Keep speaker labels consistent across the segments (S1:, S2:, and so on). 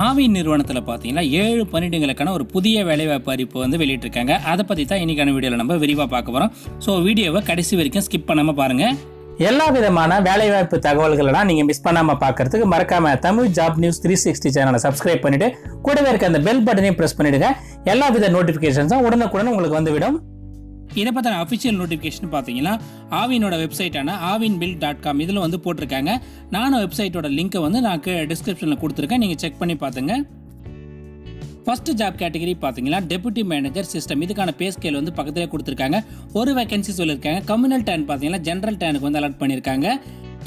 S1: ஆவின் நிறுவனத்தில் பார்த்தீங்கன்னா 7 பணியிடங்களுக்கான ஒரு புதிய வேலைவாய்ப்பு அறிவிப்பு வந்து வெளியிட்டிருக்காங்க. அதை பற்றி தான் இன்னைக்கான வீடியோவில் நம்ம விரிவாக பார்க்க போகிறோம். ஸோ வீடியோவை கடைசி வரைக்கும் ஸ்கிப் பண்ணாமல் பாருங்கள்.
S2: எல்லா விதமான வேலைவாய்ப்பு தகவல்களெல்லாம் நீங்கள் மிஸ் பண்ணாமல் பார்க்கறதுக்கு மறக்காம தமிழ் ஜாப் நியூஸ் 360 சேனலை சப்ஸ்கிரைப் பண்ணிட்டு கூடவே இருக்க அந்த பெல் பட்டனையும் ப்ரெஸ் பண்ணிடுங்க. எல்லா வித நோட்டிஃபிகேஷன்ஸும் உடனுக்குடன் உங்களுக்கு வந்து விடும்.
S1: இதை பற்றின அஃபிஷியல் நோட்டிஃபிகேஷன் பார்த்தீங்கன்னா ஆவினோட வெப்சைட்டான avinbuild.com இதில் வந்து போட்டிருக்காங்க. நானும் வெப்சைட்டோட லிங்க்கை வந்து நான் டிஸ்கிரிப்ஷனில் கொடுத்துருக்கேன், நீங்கள் செக் பண்ணி பார்த்துங்க. ஃபர்ஸ்ட் ஜாப் கேட்டகரி பார்த்தீங்கன்னா டெபுட்டி மேனேஜர் சிஸ்டம். இதுக்கான பே ஸ்கேல் வந்து பக்கத்திலே கொடுத்துருக்காங்க. ஒரு வேகன்சி சொல்லியிருக்காங்க. கம்யூனல் டேன் பார்த்தீங்கன்னா ஜென்ரல் டேனுக்கு வந்து அலாட் பண்ணியிருக்காங்க.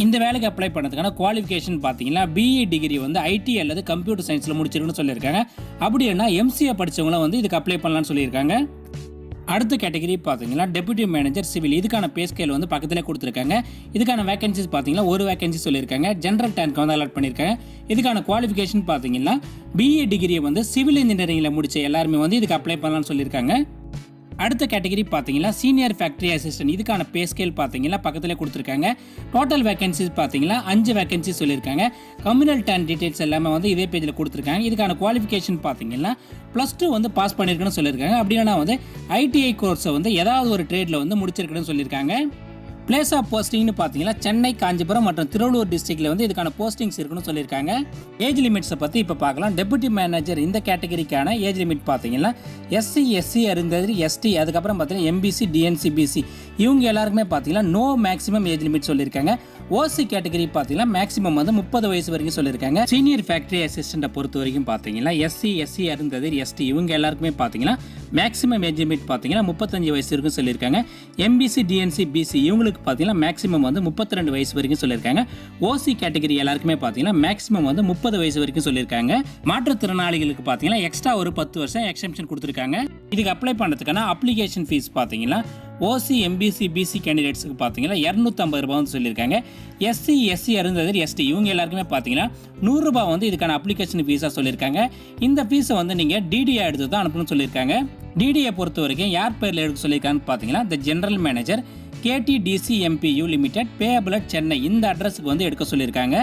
S1: இந்த வேலைக்கு அப்ளை பண்ணதுக்கான குவாலிஃபிகேஷன் பார்த்தீங்கன்னா பிஇ டிகிரி வந்து ஐடி அல்லது கம்ப்யூட்டர் சயின்ஸில் முடிச்சிருக்குன்னு சொல்லியிருக்காங்க. அப்படி என்ன எம்சிஏ படித்தவங்களும் வந்து இதுக்கு அப்ளை பண்ணலான்னு சொல்லியிருக்காங்க. அடுத்த கேட்டகரி பார்த்தீங்கன்னா டெபுட்டி மேனேஜர் சிவில். இதுக்கான பே ஸ்கேல் வந்து பக்கத்திலே கொடுத்துருக்காங்க. இதுக்கான வேகன்சிஸ் பார்த்தீங்கன்னா ஒரு வேகன்சி சொல்லியிருக்காங்க. ஜென்ரல் டேனுக்கு வந்து அலாட் பண்ணியிருக்காங்க. இதுக்கான குவாலிஃபிகேஷன் பார்த்தீங்கன்னா பிஇ டிகிரியை வந்து சிவில் இன்ஜினியரிங்கில் முடிச்ச எல்லாருமே வந்து இதுக்கு அப்ளை பண்ணலாம்னு சொல்லியிருக்காங்க. அடுத்த கேட்டகரி பார்த்தீங்கன்னா சீனியர் ஃபேக்டரி அசிஸ்டன்ட். இதுக்கான பே ஸ்கேல் பார்த்தீங்கன்னா பக்கத்தில் கொடுத்துருக்காங்க. டோட்டல் வேகன்சிஸ் பார்த்தீங்கன்னா 5 வேகன்சி சொல்லியிருக்காங்க. கம்யூனல் டேன் டீடைல்ஸ் எல்லாமே வந்து இதே பேஜில் கொடுத்துருக்காங்க. இதுக்கான குவாலிஃபிகேஷன் பார்த்தீங்கன்னா +2 வந்து பாஸ் பண்ணியிருக்குன்னு சொல்லியிருக்காங்க. அப்படின்னா வந்து ஐடிஐ கோர்ஸை வந்து ஏதாவது ஒரு ட்ரேடில் வந்து முடிச்சிருக்குன்னு சொல்லியிருக்காங்க. பிளேஸ் ஆஃப் போஸ்டிங்னு பார்த்தீங்கன்னா சென்னை, காஞ்சிபுரம் மற்றும் திருவள்ளூர் டிஸ்ட்ரிக்ட்ல வந்து இதுக்கான போஸ்டிங்ஸ் இருக்குன்னு சொல்லியிருக்காங்க. ஏஜ் லிமிட்ஸை பற்றி இப்போ பார்க்கலாம். டெபுட்டி மேனேஜர் இந்த கேட்டகரிக்கான ஏஜ் லிமிட் பார்த்தீங்கன்னா எஸ்சி, எஸ்சி அருந்ததி, எஸ்டி, அதுக்கப்புறம் பார்த்தீங்கன்னா எம்பிசி, டிஎன்சி, பிசி இவங்க எல்லாருக்குமே பார்த்தீங்கன்னா நோ மேக்ஸிமம் ஏஜ் லிமிட் சொல்லியிருக்காங்க. ஓசி கேட்டகரி பார்த்தீங்கன்னா மேக்ஸிமம் வந்து 30 வயசு வரைக்கும் சொல்லியிருக்காங்க. சீனியர் ஃபேக்டரி அசிஸ்டண்ட்டை பொறுத்த வரைக்கும் பார்த்தீங்கன்னா எஸ்சி, எஸ்சி அருந்ததி, எஸ்டி இவங்க எல்லாருக்குமே பார்த்தீங்கன்னா மேக்ஸிமம் ஏஜ் லிமிட் பார்த்தீங்கன்னா 35 வயசு வரைக்கும் சொல்லியிருக்காங்க. எம்பிசி, டிஎன்சி, பிசி இவங்களுக்கு பார்த்தீங்கன்னா மேக்ஸிமம் வந்து 32 வயசு வரைக்கும் சொல்லியிருக்காங்க. ஓசி கேட்டகரி எல்லாருக்குமே பார்த்தீங்கன்னா மேக்ஸிமம் வந்து 30 வயசு வரைக்கும் சொல்லியிருக்காங்க. மாற்றுத்திறனாளிகளுக்கு பார்த்தீங்கன்னா எக்ஸ்ட்ரா ஒரு 10 வருஷம் எக்ஸம்ஷன் கொடுத்துருக்காங்க. இதுக்கு அப்ளை பண்ணுறதுக்கான அப்ளிகேஷன் ஃபீஸ் பார்த்தீங்கன்னா ஓசி, எம்பிசி, பிசி கேண்டிடேட்ஸுக்கு பார்த்தீங்கன்னா 250 ரூபா வந்து சொல்லியிருக்காங்க. எஸ்சி, எஸ்சி அருந்ததி, எஸ்டி இவங்க எல்லாருக்குமே பார்த்தீங்கன்னா 100 ரூபா வந்து இதுக்கான அப்ளிகேஷன் ஃபீஸாக சொல்லியிருக்காங்க. இந்த ஃபீஸை வந்து நீங்கள் டிடிஐ எடுத்து தான் அனுப்பணும்னு சொல்லியிருக்காங்க. டிடிஐ பொறுத்த வரைக்கும் யார் பேரில் எடுக்க சொல்லியிருக்காங்கன்னு பார்த்தீங்கன்னா த general manager K.T.D.C.M.P limited, payable at Chennai இந்த அட்ரஸுக்கு வந்து எடுக்க சொல்லியிருக்காங்க.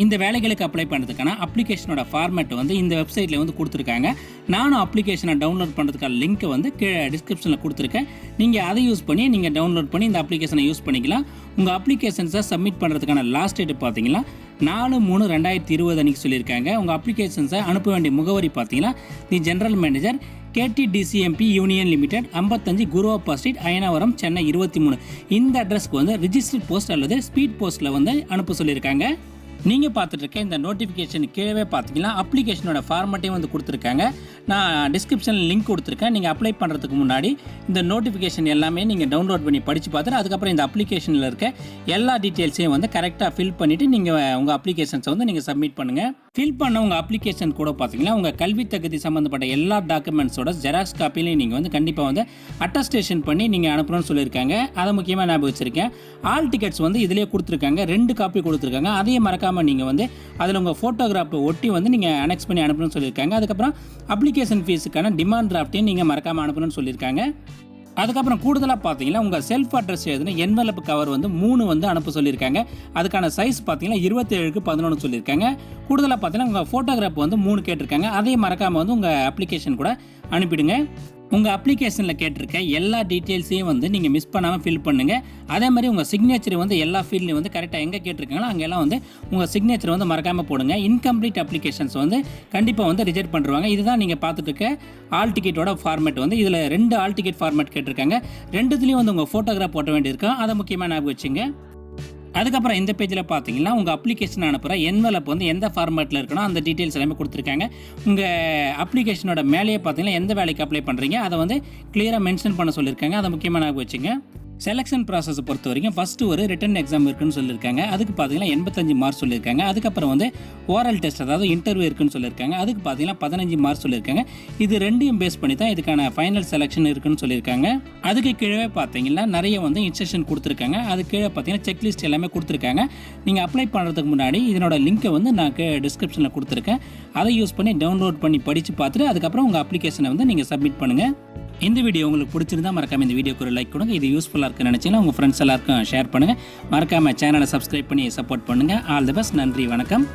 S1: இந்த வேலைகளுக்கு அப்ளை பண்ணுறதுக்கான அப்ளிகேஷனோட ஃபார்மேட் வந்து இந்த வெப்சைட்டில் வந்து கொடுத்துருக்காங்க. நானும் அப்ளிகேஷனை டவுன்லோட் பண்ணுறதுக்கான லிங்க்கை வந்து கீழே டிஸ்கிரிப்ஷனில் கொடுத்துருக்கேன். நீங்கள் அதை யூஸ் பண்ணி நீங்கள் டவுன்லோட் பண்ணி இந்த அப்ளிகேஷனை யூஸ் பண்ணிக்கலாம். உங்கள் அப்ளிகேஷன்ஸை சப்மிட் பண்ணுறதுக்கான லாஸ்ட் டேட் பார்த்தீங்கன்னா 4/3/2020 அன்றைக்கி சொல்லியிருக்காங்க. உங்கள் அப்ளிகேஷன்ஸை அனுப்ப வேண்டிய முகவரி பார்த்தீங்கன்னா the general manager K.T.D.C.M.P union limited 55 Kuruvappa street, Ayanavaram, Chennai 23 இந்த அட்ரஸ்க்கு வந்து ரிஜிஸ்டர்ட் போஸ்ட் அல்லது ஸ்பீட் போஸ்ட்டில் வந்து அனுப்ப சொல்லியிருக்காங்க. நீங்கள் பார்த்துட்டு இருக்க இந்த நோட்டிஃபிகேஷன் கீழே பார்த்தீங்கன்னா அப்ளிகேஷனோட ஃபார்மேட்டையும் வந்து கொடுத்துருக்காங்க. நான் டிஸ்கிரிப்ஷனில் லிங்க் கொடுத்துருக்கேன். நீங்கள் அப்ளை பண்ணுறதுக்கு முன்னாடி இந்த நோட்டிஃபிகேஷன் எல்லாமே நீங்கள் டவுன்லோட் பண்ணி படித்து பார்த்துட்டு அதுக்கப்புறம் இந்த அப்ளிகேஷனில் இருக்க எல்லா டீட்டெயில்ஸையும் வந்து கரெக்டாக ஃபில் பண்ணிவிட்டு நீங்கள் உங்கள் அப்ளிகேஷன்ஸை வந்து நீங்கள் சப்மிட் பண்ணுங்கள். ஃபில் பண்ண உங்கள் அப்ளிகேஷன் கூட பார்த்தீங்கன்னா உங்கள் கல்வி தகுதி சம்மந்தப்பட்ட எல்லா டாக்குமெண்ட்ஸோட ஜெராக்ஸ் காப்பிலையும் நீங்கள் வந்து கண்டிப்பாக வந்து அட்டஸ்டேஷன் பண்ணி நீங்கள் அனுப்பணும்னு சொல்லியிருக்காங்க. அதை முக்கியமாக ஞாபகம் வச்சுருக்கேன். ஆல் டிக்கெட்ஸ் வந்து இதிலே கொடுத்துருக்காங்க. 2 காப்பி கொடுத்துருக்காங்க. அதையும் மறக்காமல் நீங்கள் வந்து அதில் உங்கள் ஃபோட்டோகிராஃபை ஒட்டி வந்து நீங்கள் அனெக்ஸ் பண்ணி அனுப்பணும்னு சொல்லியிருக்காங்க. அதுக்கப்புறம் அப்ளிகேஷன் ஃபீஸுக்கான டிமாண்ட் டிராஃப்ட்டையும் நீங்கள் மறக்காமல் அனுப்பணும்னு சொல்லியிருக்காங்க. அதுக்கப்புறம் கூடுதலாக பார்த்தீங்கன்னா உங்கள் செல்ஃப் அட்ரஸ் எழுதுன என்வலப் கவர் வந்து 3 வந்து அனுப்ப சொல்லியிருக்காங்க. அதுக்கான சைஸ் பார்த்தீங்கன்னா 27x11 சொல்லியிருக்காங்க. கூடுதலாக பார்த்தீங்கன்னா உங்கள் ஃபோட்டோகிராஃப் வந்து 3 கேட்டிருக்காங்க. அதையும் மறக்காமல் வந்து உங்கள் அப்ளிகேஷன் கூட அனுப்பிடுங்க. உங்கள் அப்ளிகேஷனில் கேட்டிருக்க எல்லா டீட்டெயில்ஸையும் வந்து நீங்கள் மிஸ் பண்ணாமல் ஃபில் பண்ணுங்கள். அதே மாதிரி உங்கள் சிக்னேச்சர் வந்து எல்லா ஃபீல்ட்லையும் வந்து கரெக்டாக எங்கே கேட்டிருக்காங்களோ அங்கெல்லாம் வந்து உங்கள் சிக்னேச்சர் வந்து மறக்காமல் போடுங்க. இன்கம்ப்ளீட் அப்ளிகேஷன்ஸ் வந்து கண்டிப்பாக வந்து ரிஜெக்ட் பண்ணுவாங்க. இதுதான் நீங்கள் பார்த்துட்டு இருக்க ஆல் டிக்கெட்டோட ஃபார்மேட் வந்து இதில் 2 ஆல் டிக்கெட் ஃபார்மேட் கேட்டிருக்காங்க. 2துலேயும் வந்து உங்கள் ஃபோட்டோகிராஃப் போட்ட வேண்டியிருக்கும். அதை முக்கியமாக ஞாபகம் வச்சுங்க. அதுக்கப்புறம் இந்த பேஜில் பார்த்தீங்கன்னா உங்கள் அப்ளிகேஷன் அனுப்புகிற என்வலப் வந்து எந்த ஃபார்மேட்டில் இருக்கணும் அந்த டீட்டெயில்ஸ் எல்லாமே கொடுத்துருக்காங்க. உங்கள் அப்ளிகேஷனோட மேலேயே பார்த்தீங்கன்னா எந்த வேலைக்கு அப்ளை பண்ணுறீங்க அதை வந்து கிளியராக மென்ஷன் பண்ண சொல்லியிருக்காங்க. அதை முக்கியமாக ஞாபகம் வச்சுங்க. செலெக்ஷன் ப்ராசஸ் பொறுத்த வரைக்கும் ஃபஸ்ட்டு ஒரு ரிட்டன் எக்ஸாம் இருக்குன்னு சொல்லியிருக்காங்க. அதுக்கு பார்த்தீங்கன்னா 85 மார்க்ஸ் சொல்லியிருக்காங்க. அதுக்கப்புறம் வந்து ஓரல் டெஸ்ட் அதாவது இன்டர்வியூ இருக்குன்னு சொல்லியிருக்காங்க. அதுக்கு பார்த்தீங்கன்னா 15 மார்க்ஸ் சொல்லியிருக்காங்க. இது 2யும் பேஸ் பண்ணி தான் இதுக்கான ஃபைனல் செலெக்ஷன் இருக்குன்னு சொல்லியிருக்காங்க. அதுக்கு கீழே பார்த்தீங்கன்னா நிறைய வந்து இன்ஸ்ட்ரக்ஷன் கொடுத்துருக்காங்க. அது கீழே பார்த்தீங்கன்னா செக்லிஸ்ட் எல்லாமே கொடுத்துருக்காங்க. நீங்கள் அப்ளை பண்ணுறதுக்கு முன்னாடி இதனோட லிங்க்கை வந்து நான் டிஸ்கிரிப்ஷனில் கொடுத்துருக்கேன். அதை யூஸ் பண்ணி டவுன்லோட் பண்ணி படித்து பார்த்துட்டு அதுக்கப்புறம் உங்கள் அப்ளிகேஷனை வந்து நீங்கள் சப்மிட் பண்ணுங்கள். இந்த வீடியோ உங்களுக்கு பிடிச்சிருந்தா மறக்காம இந்த வீடியோக்கு ஒரு லைக் கொடுங்க. இது யூஸ்ஃபுல்லாக இருக்குன்னு நினச்சிங்கன்னா உங்கள் ஃப்ரெண்ட்ஸ் எல்லாருக்கும் ஷேர் பண்ணுங்கள். மறக்காமல் சேனலை சப்ஸ்கிரைப் பண்ணி சப்போர்ட் பண்ணுங்கள். All the best. நன்றி, வணக்கம்.